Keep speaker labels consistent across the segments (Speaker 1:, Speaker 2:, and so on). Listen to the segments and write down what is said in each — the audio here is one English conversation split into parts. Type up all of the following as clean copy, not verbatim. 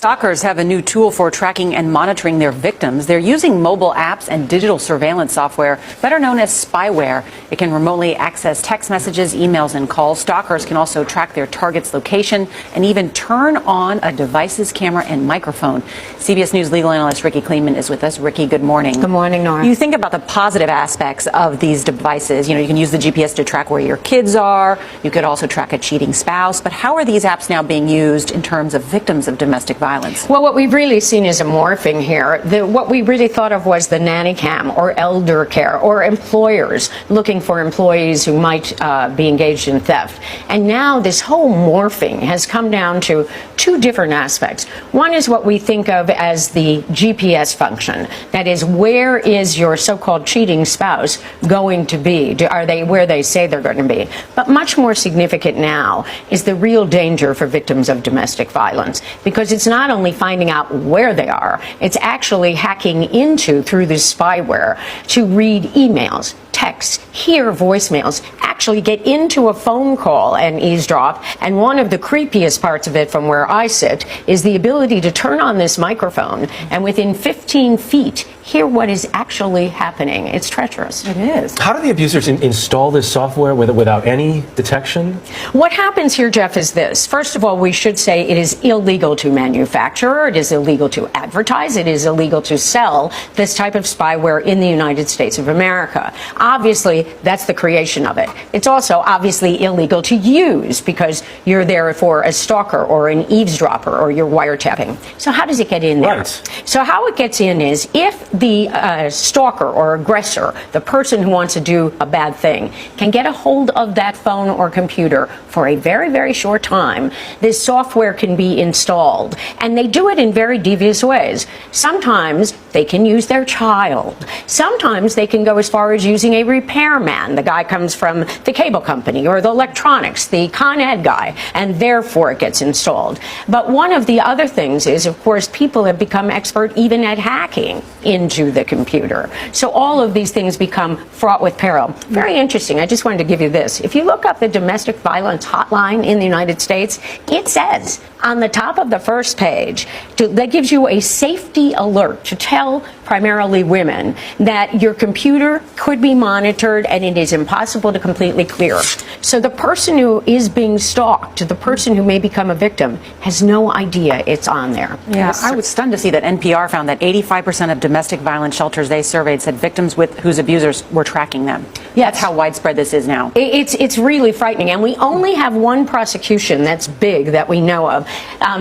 Speaker 1: Stalkers have a new tool for tracking and monitoring their victims. They're using mobile apps and digital surveillance software, better known as spyware. It can remotely access text messages, emails, and calls. Stalkers can also track their target's location and even turn on a device's camera and microphone. CBS News legal analyst Rikki Klieman is with us. Rikki, good morning.
Speaker 2: Good morning, Nora.
Speaker 1: You think about the positive aspects of these devices. You can use the GPS to track where your kids are. You could also track a cheating spouse. But how are these apps now being used in terms of victims of domestic violence?
Speaker 2: Well, what we've really seen is a morphing here. What we really thought of was the nanny cam or elder care or employers looking for employees who might be engaged in theft. And now this whole morphing has come down to two different aspects. One is what we think of as the GPS function. That is, where is your so-called cheating spouse going to be? Are they where they say they're going to be? But much more significant now is the real danger for victims of domestic violence, because it's not only finding out where they are, it's actually hacking into, through this spyware, to read emails, texts, hear voicemails, actually get into a phone call and eavesdrop. And one of the creepiest parts of it, from where I sit, is the ability to turn on this microphone and within 15 feet hear what is actually happening. It's treacherous.
Speaker 1: It is.
Speaker 3: How do the abusers install this software without any detection?
Speaker 2: What happens here, Jeff, is this. First of all, we should say it is illegal to manufacture, it is illegal to advertise, it is illegal to sell this type of spyware in the United States of America. Obviously, that's the creation of it. It's also obviously illegal to use, because you're there for a stalker or an eavesdropper, or you're wiretapping. So how does it get in there?
Speaker 3: Right.
Speaker 2: So how it gets in is, if the stalker or aggressor, the person who wants to do a bad thing, can get a hold of that phone or computer for a very, very short time, this software can be installed. And they do it in very devious ways. Sometimes they can use their child. Sometimes they can go as far as using a repairman. The guy comes from the cable company or the electronics, the Con Ed guy, and therefore it gets installed. But one of the other things is, of course, people have become expert even at hacking into the computer. So all of these things become fraught with peril. Very interesting. I just wanted to give you this. If you look up the domestic violence hotline in the United States, it says on the top of the first page, that gives you a safety alert to tell primarily women that your computer could be monitored and it is impossible to completely clear. So the person who is being stalked, the person who may become a victim, has no idea it's on there.
Speaker 1: Yeah, I was stunned to see that NPR found that 85% of domestic violence shelters they surveyed said victims whose abusers were tracking them.
Speaker 2: Yes.
Speaker 1: That's how widespread this is now.
Speaker 2: It's really frightening. And we only have one prosecution that's big that we know of.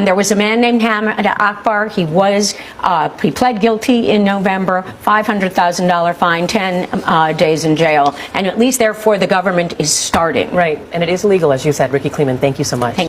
Speaker 2: There was a man named Hamad Akbar. He pled guilty in November, $500,000 fine, 10 days in jail. And at least, therefore, the government is starting.
Speaker 4: Right. And it is legal, as you said. Rikki Klieman, thank you so much.